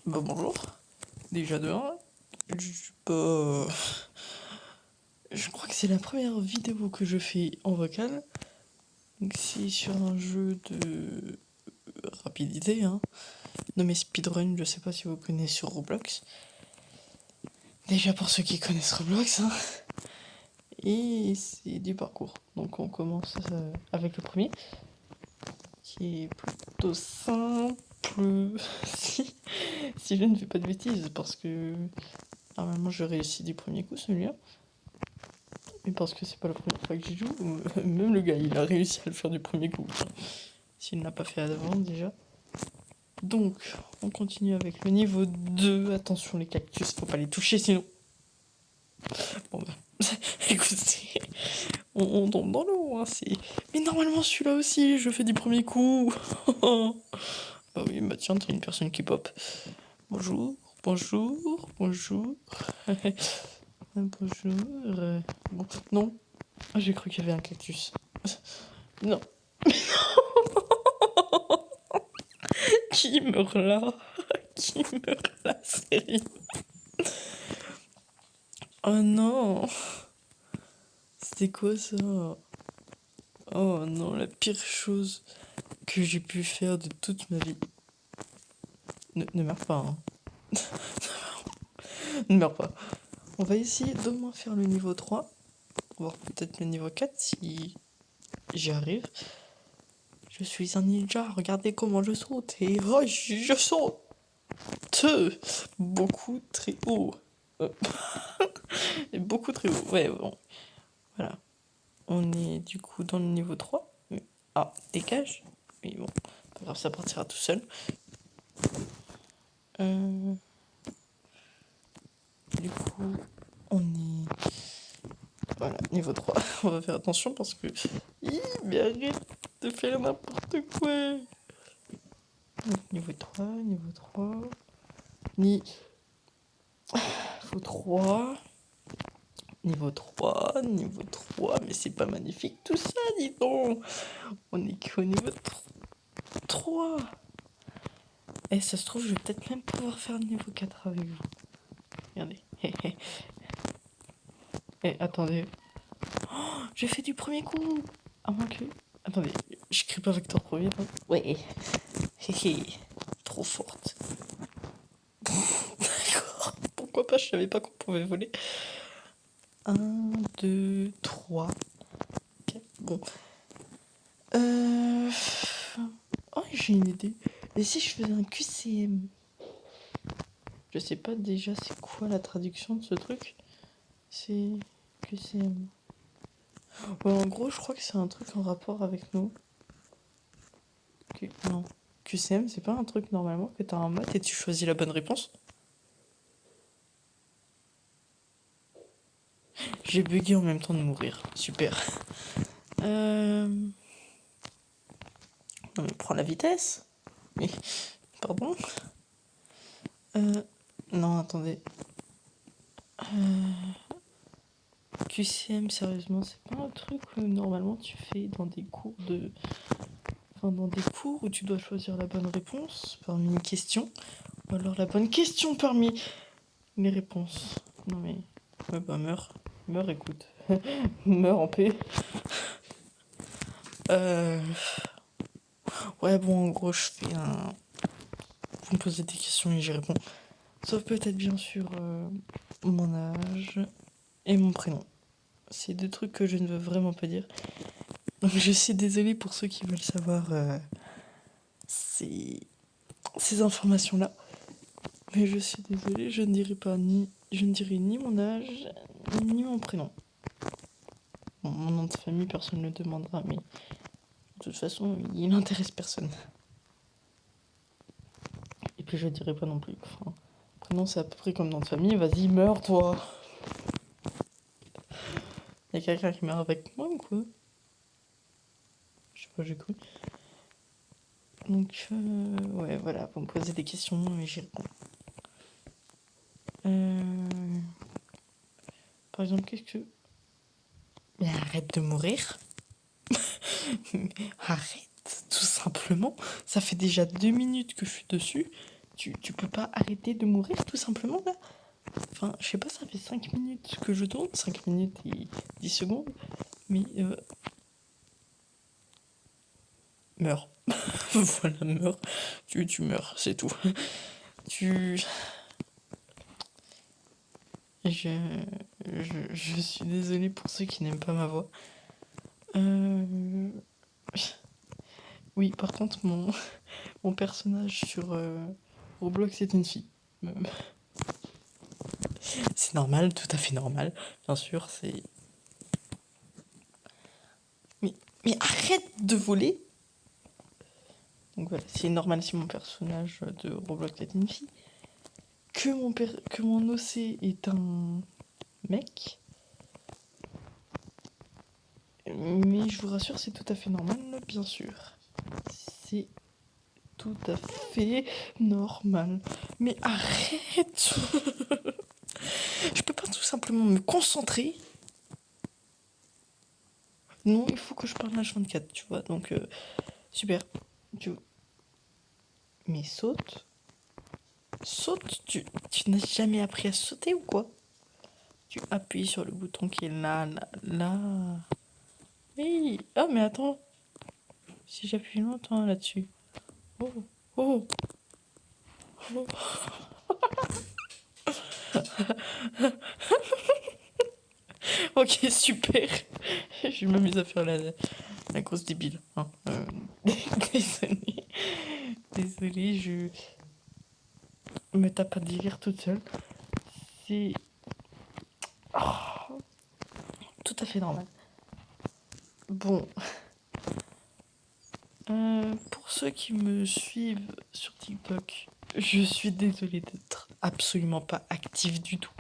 Bah bonjour, déjà de un. Bah, je crois que c'est la première vidéo que je fais en vocal. Donc c'est sur un jeu de rapidité, hein, nommé Speedrun, je sais pas si vous connaissez sur Roblox. Déjà pour ceux qui connaissent Roblox, hein. Et c'est du parcours. Donc on commence avec le premier, qui est plutôt simple. si, si je ne fais pas de bêtises, parce que normalement je réussis du premier coup celui-là. Mais parce que c'est pas la première fois que j'y joue, même le gars il a réussi à le faire du premier coup. S'il ne l'a pas fait avant déjà. Donc, on continue avec le niveau 2. Attention les cactus, faut pas les toucher sinon. Bon bah, écoutez, on tombe dans l'eau, hein, c'est... Mais normalement celui-là aussi, je fais du premier coup. Bah oui, bah tiens, t'as une personne qui pop. Bonjour, bonjour, bonjour. Bonjour. Bon, non. Ah, j'ai cru qu'il y avait un cactus. Non. Qui meurt là? Qui meurt là, sérieux? Oh non! C'était quoi ça? Oh non, la pire chose que j'ai pu faire de toute ma vie. Ne meurs pas, hein. Ne meurs pas. On va essayer d'au moins faire le niveau 3. Voire peut-être le niveau 4 si j'y arrive. Je suis un ninja, regardez comment je saute. Et oh, je saute! Beaucoup très haut. Beaucoup très haut. Ouais, bon. Voilà. On est du coup dans le niveau 3. Ah, dégage. Mais bon, pas grave, ça partira tout seul. Du coup, on est... Voilà, niveau 3. On va faire attention parce que... Mais arrête de faire n'importe quoi. Donc, niveau 3, niveau 3... Niveau 3... Niveau 3, niveau 3... Mais c'est pas magnifique tout ça, dis donc. On est qu'au niveau 3. Et ça se trouve, je vais peut-être même pouvoir faire le niveau 4 avec vous. Regardez. Eh, attendez. Oh, j'ai fait du premier coup. À moins que... Attendez, je crie pas Vector premier. Non. Ouais. Trop forte. D'accord. Pourquoi pas, je savais pas qu'on pouvait voler. 1, 2, 3, 4. Bon. Oh, j'ai une idée. Et si je faisais un QCM? Je sais pas déjà c'est quoi la traduction de ce truc. C'est QCM. Bon, en gros, je crois que c'est un truc en rapport avec nous. Non. QCM, c'est pas un truc normalement que t'as un maths et tu choisis la bonne réponse? J'ai bugué en même temps de mourir. Super. On prend la vitesse. Mais, pardon. Non, attendez. QCM, sérieusement, c'est pas un truc que normalement tu fais dans des cours de... Enfin, dans des cours où tu dois choisir la bonne réponse parmi une question. Ou alors la bonne question parmi les réponses. Non mais... Ouais bah meurs. Meurs, écoute. Meurs en paix. Ouais bon, en gros, je fais un... Vous me posez des questions et j'y réponds. Sauf peut-être bien sûr mon âge et mon prénom. C'est deux trucs que je ne veux vraiment pas dire. Donc je suis désolée pour ceux qui veulent savoir ces informations-là. Mais je suis désolée, je ne dirai pas ni... Je ne dirai ni mon âge, ni mon prénom. Bon, mon nom de famille, personne ne le demandera, mais de toute façon, il n'intéresse personne. Et puis je dirai pas non plus. Enfin, prénom, c'est à peu près comme nom de famille. Vas-y, meurs, toi. Y'a quelqu'un qui meurt avec moi ou quoi? Je sais pas, j'ai cru. Donc, ouais, voilà, vous me posez des questions et j'y réponds. Par exemple, qu'est-ce que... Mais arrête de mourir. Arrête, tout simplement. Ça fait déjà 2 minutes que je suis dessus. Tu peux pas arrêter de mourir tout simplement là? Enfin, je sais pas, ça fait 5 minutes que je tourne, 5 minutes et 10 secondes, mais meurs. Voilà, meurs. Tu meurs, c'est tout. Tu... Je suis désolé pour ceux qui n'aiment pas ma voix. Oui, par contre, mon personnage sur Roblox est une fille. C'est normal, tout à fait normal. Bien sûr, c'est... Mais arrête de voler! Donc voilà, c'est normal si mon personnage de Roblox est une fille. Que mon OC est un mec. Mais je vous rassure, c'est tout à fait normal, bien sûr. C'est tout à fait normal. Mais arrête! Je peux pas tout simplement me concentrer. Non, il faut que je parle H24, tu vois. Donc, super. Mais saute. Saute. Tu n'as jamais appris à sauter ou quoi? Tu appuies sur le bouton qui est là, là, là. Oui. Ah, mais attends. Si j'appuie longtemps là-dessus. Oh, oh, oh. Ok, super. Je m'amuse à faire la grosse débile. Hein. Désolée. Désolée, je me tape à délire toute seule. C'est tout à fait normal. Bon. Pour ceux qui me suivent sur TikTok, je suis désolée d'être absolument pas active du tout.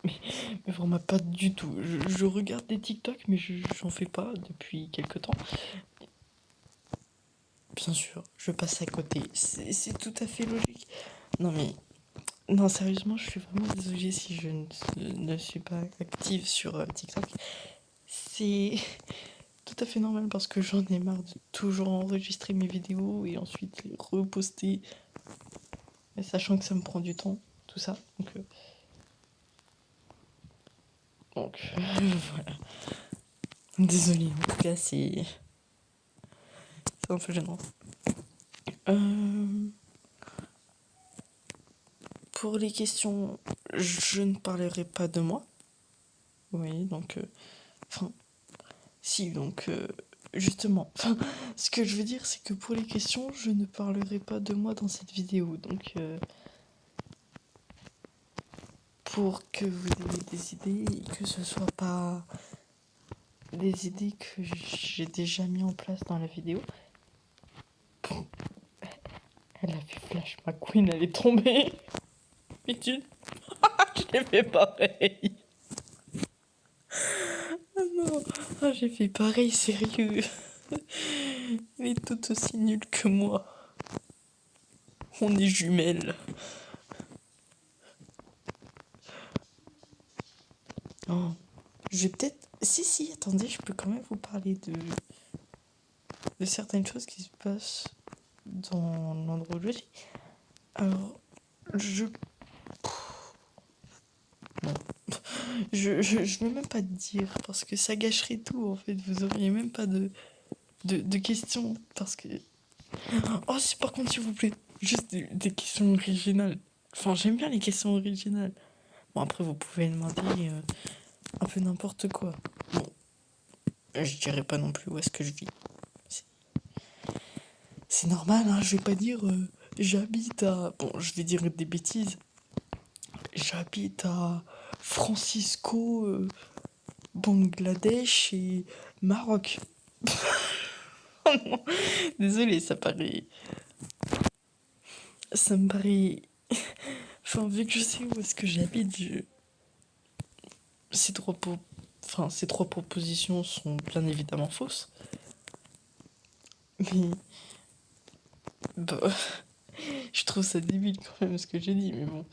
Mais vraiment pas du tout. Je regarde des TikTok, mais j'en fais pas depuis quelques temps. Bien sûr, je passe à côté. C'est tout à fait logique. Non mais... Non, sérieusement, je suis vraiment désolée si je ne suis pas active sur TikTok. C'est tout à fait normal parce que j'en ai marre de toujours enregistrer mes vidéos et ensuite les reposter. Et sachant que ça me prend du temps, tout ça. Donc voilà. Désolée, en tout cas, c'est un peu gênant. Pour les questions, je ne parlerai pas de moi. Oui, donc... Enfin... Si, donc... Justement, ce que je veux dire, c'est que pour les questions, je ne parlerai pas de moi dans cette vidéo. Donc... pour que vous ayez des idées et que ce soit pas des idées que j'ai déjà mis en place dans la vidéo. Elle a fait Flash McQueen, elle est tombée. Mais je l'ai fait pareil. Ah non, ah, j'ai fait pareil, sérieux. Elle est tout aussi nulle que moi. On est jumelles. Oh. Je vais peut-être... Si, attendez, je peux quand même vous parler de certaines choses qui se passent dans l'endroit où je suis. Alors, non. Je vais même pas te dire, parce que ça gâcherait tout, en fait. Vous auriez même pas de questions, parce que... Oh, si par contre, s'il vous plaît, juste des questions originales. Enfin, j'aime bien les questions originales. Bon, après, vous pouvez demander un peu n'importe quoi. Bon, je dirais pas non plus où est-ce que je vis. C'est normal, hein, je vais pas dire j'habite à... Bon, je vais dire des bêtises. J'habite à Francisco, Bangladesh et Maroc. Oh non, désolé, ça me paraît... Enfin, vu que je sais où est-ce que j'habite, ces ces trois propositions sont bien évidemment fausses. Mais... Bah... Je trouve ça débile quand même ce que j'ai dit, mais bon.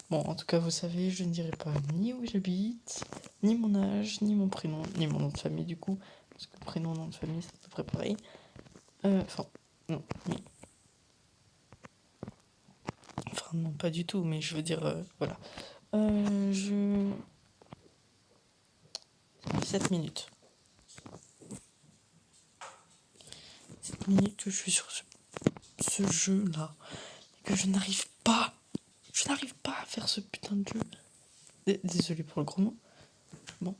Bon, en tout cas, vous savez, je ne dirai pas ni où j'habite, ni mon âge, ni mon prénom, ni mon nom de famille du coup. Parce que prénom, nom de famille, c'est à peu près pareil. Enfin, non, oui. non, pas du tout, mais je veux dire, voilà. 7 minutes. 7 minutes que je suis sur ce jeu-là. Et que je n'arrive pas. Je n'arrive pas à faire ce putain de jeu. Désolé pour le gros mot. Bon,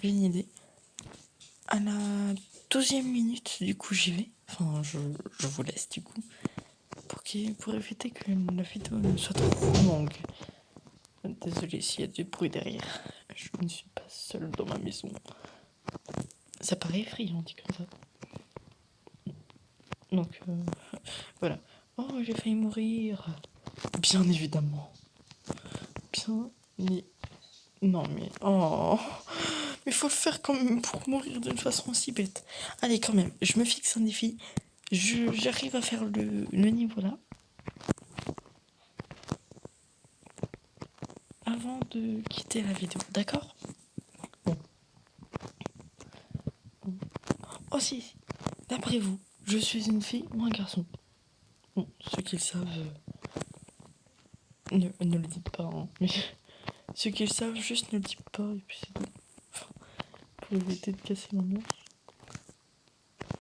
j'ai une idée. À la 12e minute, du coup, j'y vais. Enfin, je vous laisse, du coup. Pour éviter que la vidéo ne soit trop longue. Désolé s'il y a du bruit derrière. Je ne suis pas seule dans ma maison. Ça paraît effrayant, dit comme ça. Donc, voilà. Oh, j'ai failli mourir. Bien évidemment. Bien. Non, mais. Oh. Mais faut le faire quand même pour mourir d'une façon aussi bête. Allez, quand même, je me fixe un défi. J'arrive à faire le niveau là. Avant de quitter la vidéo, d'accord? Bon. Oh si, d'après vous, je suis une fille ou un garçon? Bon, ceux qui le savent, ne le dites pas, hein. Mais ceux qui le savent, juste ne le dites pas, et puis c'est tout. Enfin, pour éviter de casser l'ambiance.